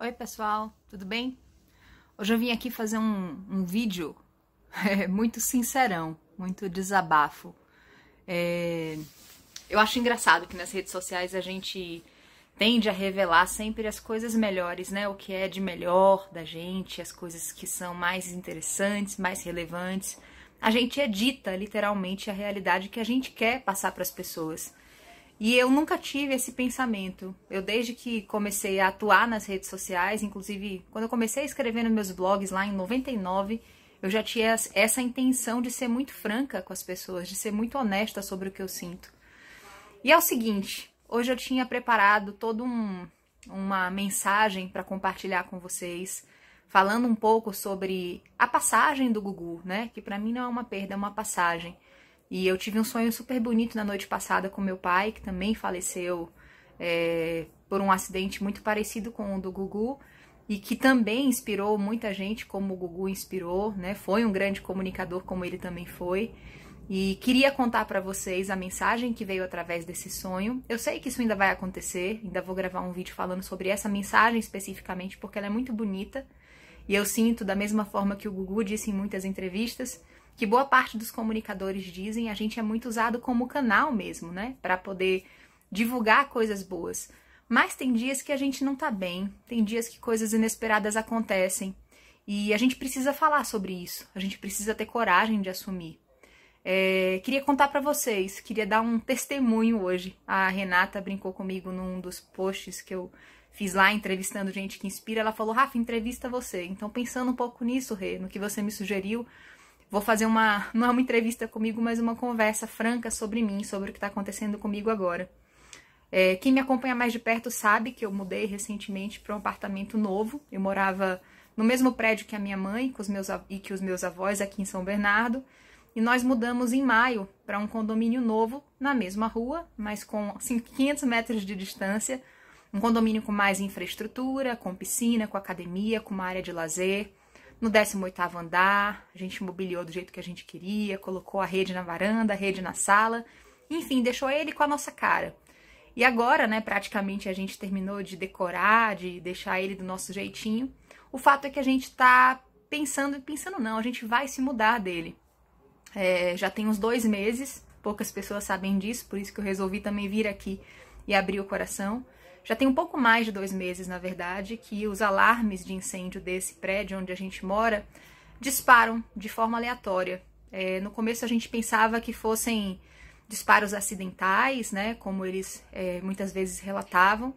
Oi pessoal, tudo bem? Hoje eu vim aqui fazer um vídeo muito sincerão, muito desabafo. Eu acho engraçado que nas redes sociais a gente tende a revelar sempre as coisas melhores, né? O que é de melhor da gente, as coisas que são mais interessantes, mais relevantes. A gente edita literalmente a realidade que a gente quer passar para as pessoas. E eu nunca tive esse pensamento. Eu, desde que comecei a atuar nas redes sociais, inclusive quando eu comecei a escrever nos meus blogs lá em 99, eu já tinha essa intenção de ser muito franca com as pessoas, de ser muito honesta sobre o que eu sinto. E é o seguinte, hoje eu tinha preparado toda uma mensagem para compartilhar com vocês, falando um pouco sobre a passagem do Gugu, né? Que para mim não é uma perda, é uma passagem. E eu tive um sonho super bonito na noite passada com meu pai, que também faleceu por um acidente muito parecido com o do Gugu, e que também inspirou muita gente como o Gugu inspirou, né? Foi um grande comunicador como ele também foi. E queria contar para vocês a mensagem que veio através desse sonho. Eu sei que isso ainda vai acontecer, ainda vou gravar um vídeo falando sobre essa mensagem especificamente, porque ela é muito bonita. E eu sinto, da mesma forma que o Gugu disse em muitas entrevistas, que boa parte dos comunicadores dizem, a gente é muito usado como canal mesmo, né? Para poder divulgar coisas boas. Mas tem dias que a gente não tá bem, tem dias que coisas inesperadas acontecem. E a gente precisa falar sobre isso, a gente precisa ter coragem de assumir. Queria contar para vocês, queria dar um testemunho hoje. A Renata brincou comigo num dos posts que eu fiz lá, entrevistando gente que inspira. Ela falou, Rafa, entrevista você. Então, pensando um pouco nisso, Rê, no que você me sugeriu, vou fazer não é uma entrevista comigo, mas uma conversa franca sobre mim, sobre o que está acontecendo comigo agora. Quem me acompanha mais de perto sabe que eu mudei recentemente para um apartamento novo. Eu morava no mesmo prédio que a minha mãe e que os meus avós aqui em São Bernardo. E nós mudamos em maio para um condomínio novo, na mesma rua, mas com assim, 500 metros de distância. Um condomínio com mais infraestrutura, com piscina, com academia, com uma área de lazer. No 18º andar, a gente mobiliou do jeito que a gente queria, colocou a rede na varanda, a rede na sala, enfim, deixou ele com a nossa cara. E agora, né, praticamente a gente terminou de decorar, de deixar ele do nosso jeitinho. O fato é que a gente tá pensando não, a gente vai se mudar dele. Já tem uns 2 meses, poucas pessoas sabem disso, por isso que eu resolvi também vir aqui e abrir o coração. Já tem um pouco mais de 2 meses, na verdade, que os alarmes de incêndio desse prédio onde a gente mora disparam de forma aleatória. No começo a gente pensava que fossem disparos acidentais, né, como eles muitas vezes relatavam.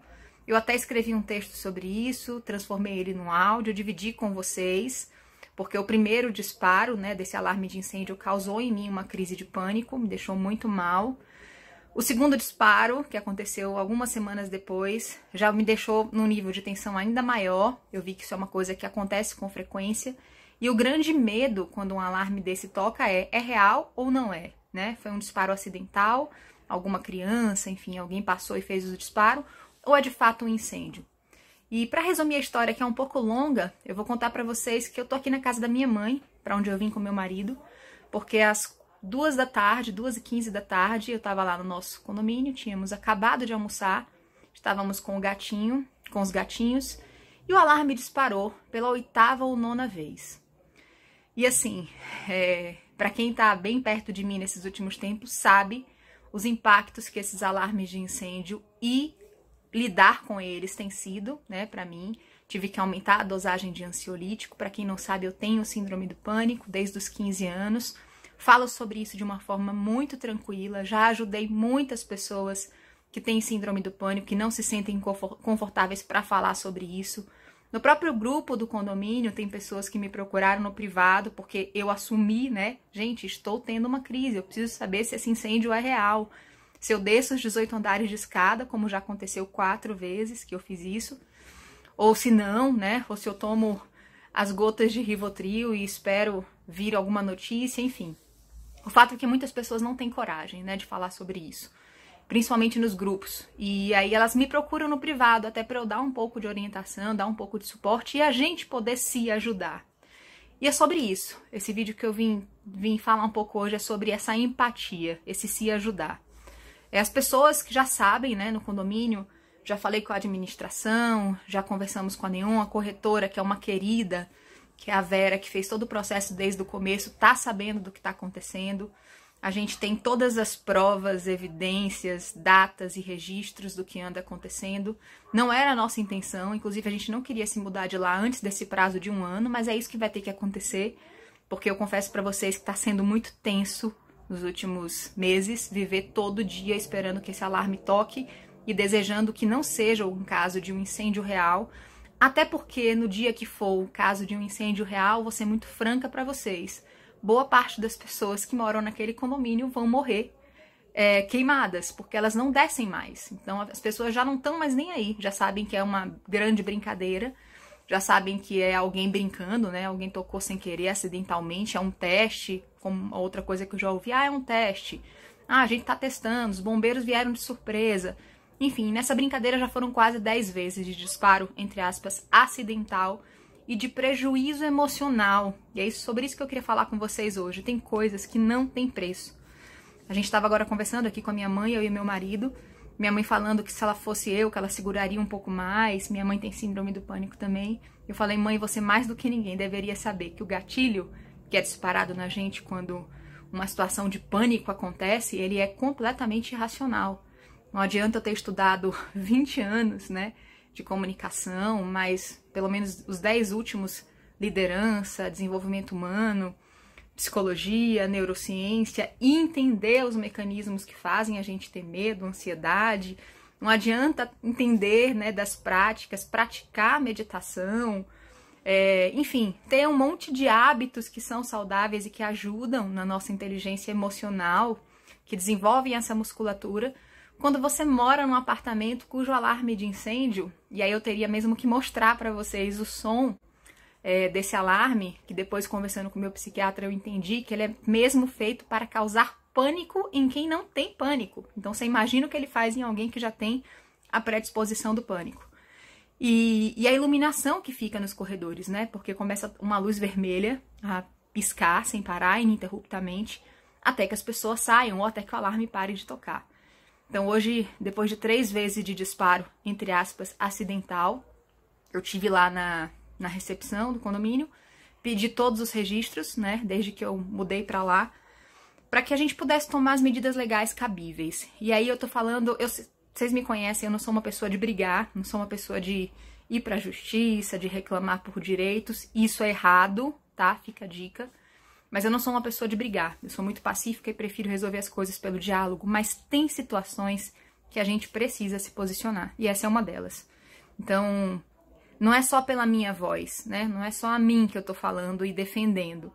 Eu até escrevi um texto sobre isso, transformei ele num áudio, dividi com vocês, porque o primeiro disparo, né, desse alarme de incêndio causou em mim uma crise de pânico, me deixou muito mal. O segundo disparo, que aconteceu algumas semanas depois, já me deixou num nível de tensão ainda maior. Eu vi que isso é uma coisa que acontece com frequência. E o grande medo quando um alarme desse toca é real ou não é, né? Foi um disparo acidental, alguma criança, enfim, alguém passou e fez o disparo, ou é de fato um incêndio? E para resumir a história, que é um pouco longa, eu vou contar para vocês que eu tô aqui na casa da minha mãe, para onde eu vim com meu marido, porque às 2h15 da tarde, eu tava lá no nosso condomínio, tínhamos acabado de almoçar, estávamos com os gatinhos, e o alarme disparou pela 8ª ou 9ª vez. E assim, para quem tá bem perto de mim nesses últimos tempos, sabe os impactos que esses alarmes de incêndio e lidar com eles tem sido, né, para mim. Tive que aumentar a dosagem de ansiolítico. Para quem não sabe, eu tenho síndrome do pânico desde os 15 anos. Falo sobre isso de uma forma muito tranquila, já ajudei muitas pessoas que têm síndrome do pânico, que não se sentem confortáveis para falar sobre isso. No próprio grupo do condomínio, tem pessoas que me procuraram no privado, porque eu assumi, né? Gente, estou tendo uma crise, eu preciso saber se esse incêndio é real. Se eu desço os 18 andares de escada, como já aconteceu 4 vezes que eu fiz isso, ou se não, né? Ou se eu tomo as gotas de Rivotril e espero vir alguma notícia, enfim. O fato é que muitas pessoas não têm coragem, né, de falar sobre isso, principalmente nos grupos. E aí elas me procuram no privado, até para eu dar um pouco de orientação, dar um pouco de suporte e a gente poder se ajudar. E é sobre isso. Esse vídeo que eu vim falar um pouco hoje é sobre essa empatia, esse se ajudar. As pessoas que já sabem, né, no condomínio, já falei com a administração, já conversamos com a Neon, a corretora, que é uma querida, que é a Vera, que fez todo o processo desde o começo, tá sabendo do que tá acontecendo. A gente tem todas as provas, evidências, datas e registros do que anda acontecendo. Não era a nossa intenção, inclusive a gente não queria se mudar de lá antes desse prazo de 1 ano, mas é isso que vai ter que acontecer, porque eu confesso pra vocês que tá sendo muito tenso nos últimos meses, viver todo dia esperando que esse alarme toque e desejando que não seja um caso de um incêndio real, até porque no dia que for o caso de um incêndio real, vou ser muito franca pra vocês, boa parte das pessoas que moram naquele condomínio vão morrer queimadas, porque elas não descem mais. Então as pessoas já não estão mais nem aí, já sabem que é uma grande brincadeira, já sabem que é alguém brincando, né? Alguém tocou sem querer, acidentalmente, é um teste, como outra coisa que eu já ouvi, é um teste. A gente tá testando, os bombeiros vieram de surpresa. Enfim, nessa brincadeira já foram quase 10 vezes de disparo, entre aspas, acidental e de prejuízo emocional. E é sobre isso que eu queria falar com vocês hoje. Tem coisas que não tem preço. A gente estava agora conversando aqui com a minha mãe, eu e meu marido. Minha mãe falando que se ela fosse eu, que ela seguraria um pouco mais. Minha mãe tem síndrome do pânico também. Eu falei, mãe, você mais do que ninguém deveria saber que o gatilho que é disparado na gente quando uma situação de pânico acontece, ele é completamente irracional. Não adianta eu ter estudado 20 anos, né, de comunicação, mas pelo menos os 10 últimos, liderança, desenvolvimento humano, psicologia, neurociência, e entender os mecanismos que fazem a gente ter medo, ansiedade. Não adianta entender, né, das práticas, praticar meditação, enfim, ter um monte de hábitos que são saudáveis e que ajudam na nossa inteligência emocional, que desenvolvem essa musculatura, quando você mora num apartamento cujo alarme de incêndio, e aí eu teria mesmo que mostrar para vocês o som desse alarme, que depois conversando com o meu psiquiatra eu entendi que ele é mesmo feito para causar pânico em quem não tem pânico. Então você imagina o que ele faz em alguém que já tem a predisposição do pânico. E a iluminação que fica nos corredores, né? Porque começa uma luz vermelha a piscar sem parar, ininterruptamente, até que as pessoas saiam ou até que o alarme pare de tocar. Então hoje, depois de 3 vezes de disparo, entre aspas, acidental, eu tive lá na recepção do condomínio, pedi todos os registros, né, desde que eu mudei pra lá, para que a gente pudesse tomar as medidas legais cabíveis. E aí eu tô falando, vocês me conhecem, eu não sou uma pessoa de brigar, não sou uma pessoa de ir pra justiça, de reclamar por direitos, isso é errado, tá? Fica a dica. Mas eu não sou uma pessoa de brigar, eu sou muito pacífica e prefiro resolver as coisas pelo diálogo, mas tem situações que a gente precisa se posicionar, e essa é uma delas. Então, não é só pela minha voz, né? Não é só a mim que eu tô falando e defendendo.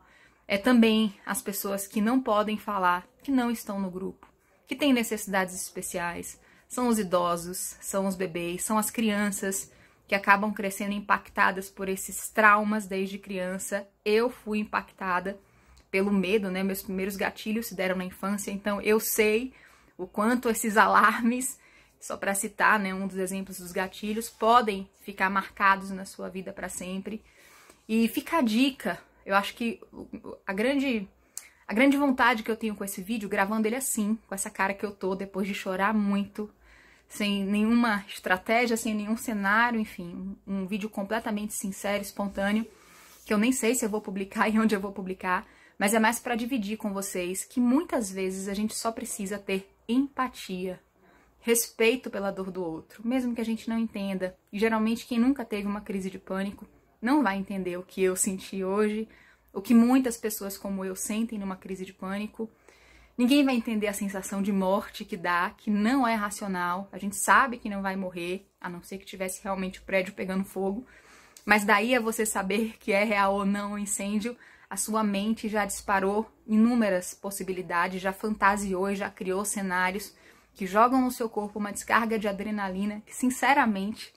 É também as pessoas que não podem falar, que não estão no grupo, que têm necessidades especiais. São os idosos, são os bebês, são as crianças que acabam crescendo impactadas por esses traumas desde criança. Eu fui impactada pelo medo, né? Meus primeiros gatilhos se deram na infância, então eu sei o quanto esses alarmes, só para citar, né, um dos exemplos dos gatilhos, podem ficar marcados na sua vida para sempre. E fica a dica, eu acho que a grande vontade que eu tenho com esse vídeo, gravando ele assim, com essa cara que eu tô, depois de chorar muito, sem nenhuma estratégia, sem nenhum cenário, enfim, um vídeo completamente sincero, espontâneo, que eu nem sei se eu vou publicar e onde eu vou publicar, mas é mais para dividir com vocês que muitas vezes a gente só precisa ter empatia, respeito pela dor do outro, mesmo que a gente não entenda. E geralmente quem nunca teve uma crise de pânico não vai entender o que eu senti hoje, o que muitas pessoas como eu sentem numa crise de pânico. Ninguém vai entender a sensação de morte que dá, que não é racional. A gente sabe que não vai morrer, a não ser que tivesse realmente o prédio pegando fogo. Mas daí a você saber que é real ou não o incêndio, a sua mente já disparou inúmeras possibilidades, já fantasiou e já criou cenários que jogam no seu corpo uma descarga de adrenalina que, sinceramente,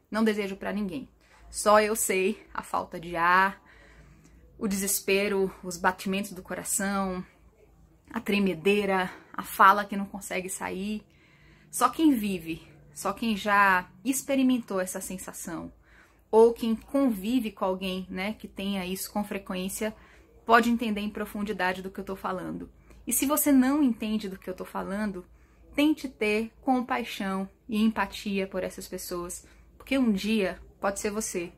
não desejo pra ninguém. Só eu sei a falta de ar, o desespero, os batimentos do coração, a tremedeira, a fala que não consegue sair. Só quem vive, só quem já experimentou essa sensação, ou quem convive com alguém, né, que tenha isso com frequência, pode entender em profundidade do que eu tô falando. E se você não entende do que eu tô falando, tente ter compaixão e empatia por essas pessoas, porque um dia pode ser você.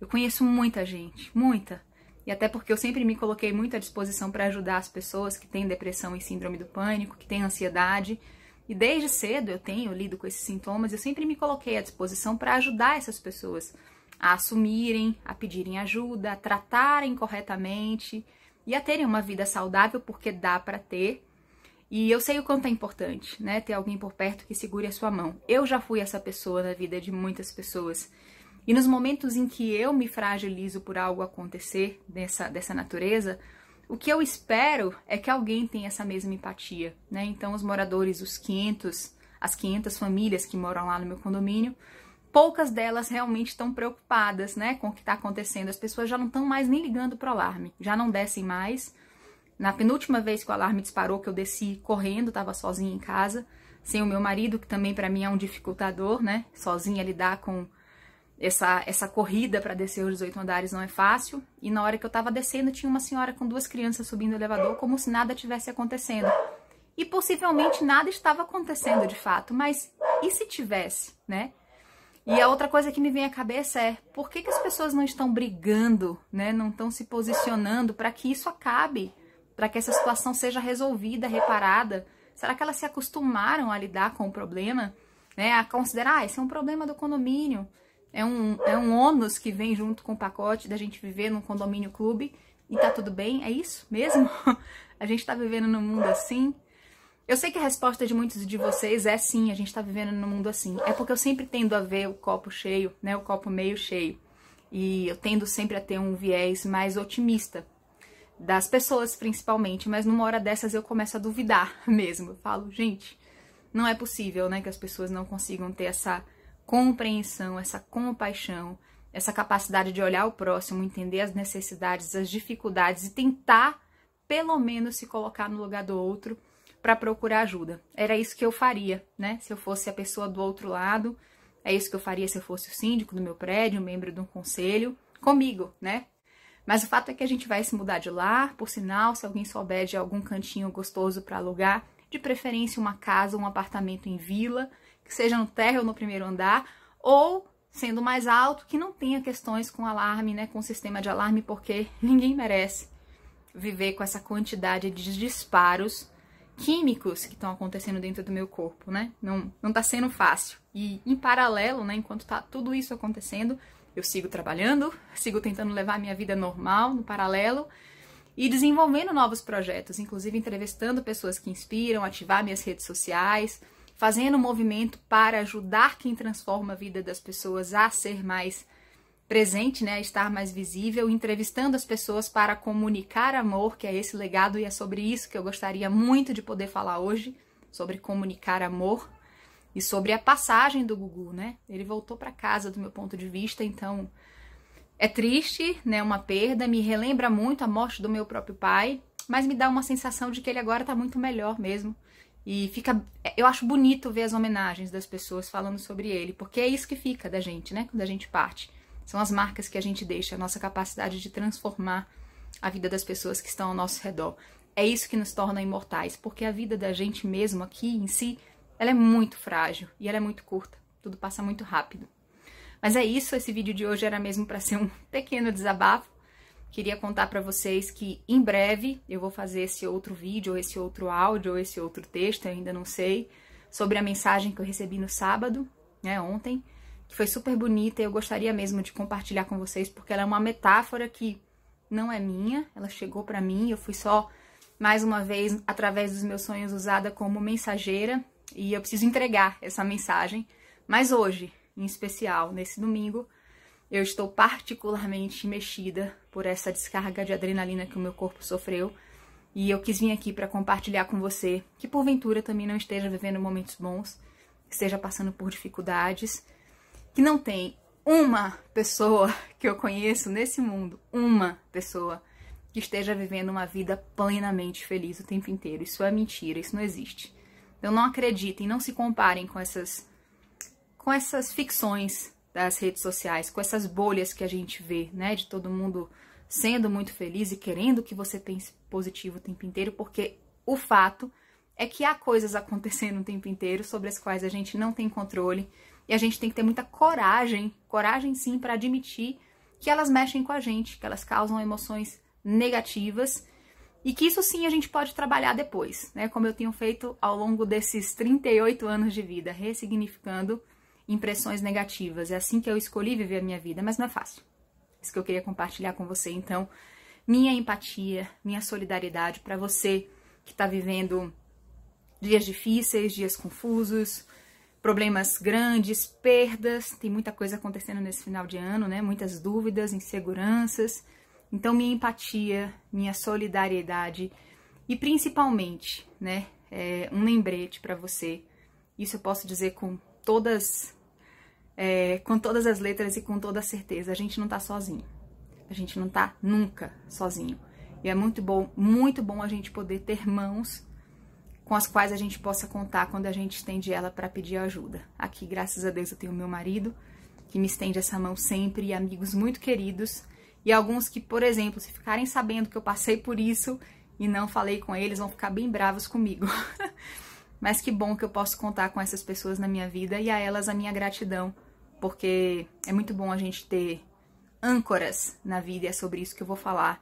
Eu conheço muita gente, muita, e até porque eu sempre me coloquei muito à disposição para ajudar as pessoas que têm depressão e síndrome do pânico, que têm ansiedade, e desde cedo eu tenho lido com esses sintomas, eu sempre me coloquei à disposição para ajudar essas pessoas a assumirem, a pedirem ajuda, a tratarem corretamente e a terem uma vida saudável, porque dá para ter. E eu sei o quanto é importante, né, ter alguém por perto que segure a sua mão. Eu já fui essa pessoa na vida de muitas pessoas. E nos momentos em que eu me fragilizo por algo acontecer dessa natureza, o que eu espero é que alguém tenha essa mesma empatia, né? Então os moradores, as 500 famílias que moram lá no meu condomínio, poucas delas realmente estão preocupadas, né, com o que está acontecendo. As pessoas já não estão mais nem ligando para o alarme, já não descem mais. Na penúltima vez que o alarme disparou, que eu desci correndo, estava sozinha em casa, sem o meu marido, que também para mim é um dificultador, né? Sozinha lidar com essa corrida para descer os 18 andares não é fácil. E na hora que eu estava descendo, tinha uma senhora com 2 crianças subindo o elevador, como se nada tivesse acontecendo. E possivelmente nada estava acontecendo de fato, mas e se tivesse, né? E a outra coisa que me vem à cabeça é, por que as pessoas não estão brigando, né? Não estão se posicionando para que isso acabe? Para que essa situação seja resolvida, reparada? Será que elas se acostumaram a lidar com o problema? Né? A considerar, esse é um problema do condomínio, é um ônus que vem junto com o pacote da gente viver num condomínio clube e tá tudo bem? É isso mesmo? A gente tá vivendo num mundo assim? Eu sei que a resposta de muitos de vocês é sim, a gente tá vivendo num mundo assim. É porque eu sempre tendo a ver o copo cheio, né? O copo meio cheio. E eu tendo sempre a ter um viés mais otimista. Das pessoas principalmente, mas numa hora dessas eu começo a duvidar mesmo. Eu falo, gente, não é possível, né, que as pessoas não consigam ter essa compreensão, essa compaixão, essa capacidade de olhar o próximo, entender as necessidades, as dificuldades e tentar, pelo menos, se colocar no lugar do outro para procurar ajuda. Era isso que eu faria, né, se eu fosse a pessoa do outro lado, é isso que eu faria se eu fosse o síndico do meu prédio, um membro de um conselho, comigo, né? Mas o fato é que a gente vai se mudar de lá, por sinal, se alguém souber de algum cantinho gostoso para alugar, de preferência uma casa, um apartamento em vila, que seja no térreo ou no primeiro andar, ou sendo mais alto, que não tenha questões com alarme, né, com sistema de alarme, porque ninguém merece viver com essa quantidade de disparos químicos que estão acontecendo dentro do meu corpo, né? Não tá sendo fácil. E em paralelo, né, enquanto tá tudo isso acontecendo, eu sigo trabalhando, sigo tentando levar a minha vida normal no paralelo e desenvolvendo novos projetos, inclusive entrevistando pessoas que inspiram, ativar minhas redes sociais, fazendo um movimento para ajudar quem transforma a vida das pessoas a ser mais presente, né, a estar mais visível, entrevistando as pessoas para comunicar amor, que é esse legado e é sobre isso que eu gostaria muito de poder falar hoje, sobre comunicar amor. E sobre a passagem do Gugu, né? Ele voltou para casa do meu ponto de vista, então é triste, né? Uma perda, me relembra muito a morte do meu próprio pai, mas me dá uma sensação de que ele agora tá muito melhor mesmo. E eu acho bonito ver as homenagens das pessoas falando sobre ele, porque é isso que fica da gente, né? Quando a gente parte. São as marcas que a gente deixa, a nossa capacidade de transformar a vida das pessoas que estão ao nosso redor. É isso que nos torna imortais, porque a vida da gente mesmo aqui em si, ela é muito frágil e ela é muito curta, tudo passa muito rápido. Mas é isso, esse vídeo de hoje era mesmo para ser um pequeno desabafo. Queria contar para vocês que em breve eu vou fazer esse outro vídeo, ou esse outro áudio, ou esse outro texto, eu ainda não sei, sobre a mensagem que eu recebi no sábado, né, ontem, que foi super bonita e eu gostaria mesmo de compartilhar com vocês, porque ela é uma metáfora que não é minha, ela chegou para mim, eu fui só, mais uma vez, através dos meus sonhos, usada como mensageira. E eu preciso entregar essa mensagem, mas hoje, em especial, nesse domingo, eu estou particularmente mexida por essa descarga de adrenalina que o meu corpo sofreu. E eu quis vir aqui para compartilhar com você que porventura também não esteja vivendo momentos bons, que esteja passando por dificuldades, que não tem uma pessoa que eu conheço nesse mundo, uma pessoa que esteja vivendo uma vida plenamente feliz o tempo inteiro. Isso é mentira, isso não existe. Então não acreditem, não se comparem com essas ficções das redes sociais, com essas bolhas que a gente vê, né? De todo mundo sendo muito feliz e querendo que você pense positivo o tempo inteiro, porque o fato é que há coisas acontecendo o tempo inteiro sobre as quais a gente não tem controle e a gente tem que ter muita coragem sim, para admitir que elas mexem com a gente, que elas causam emoções negativas e que isso sim a gente pode trabalhar depois, né? Como eu tenho feito ao longo desses 38 anos de vida, ressignificando impressões negativas. É assim que eu escolhi viver a minha vida, mas não é fácil. Isso que eu queria compartilhar com você. Então, minha empatia, minha solidariedade para você que está vivendo dias difíceis, dias confusos, problemas grandes, perdas, tem muita coisa acontecendo nesse final de ano, né? Muitas dúvidas, inseguranças. Então, minha empatia, minha solidariedade e principalmente, né, um lembrete para você. Isso eu posso dizer com todas as letras e com toda a certeza. A gente não tá sozinho. A gente não tá nunca sozinho. E é muito bom a gente poder ter mãos com as quais a gente possa contar quando a gente estende ela para pedir ajuda. Aqui, graças a Deus, eu tenho meu marido, que me estende essa mão sempre, e amigos muito queridos, e alguns que, por exemplo, se ficarem sabendo que eu passei por isso e não falei com eles, vão ficar bem bravos comigo. Mas que bom que eu posso contar com essas pessoas na minha vida e a elas a minha gratidão, porque é muito bom a gente ter âncoras na vida e é sobre isso que eu vou falar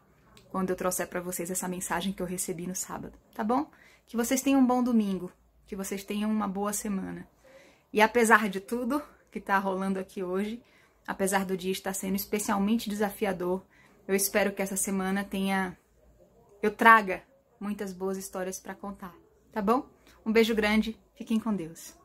quando eu trouxer para vocês essa mensagem que eu recebi no sábado, tá bom? Que vocês tenham um bom domingo, que vocês tenham uma boa semana. E apesar de tudo que tá rolando aqui hoje, apesar do dia estar sendo especialmente desafiador, eu espero que essa semana eu traga muitas boas histórias para contar, tá bom? Um beijo grande, fiquem com Deus.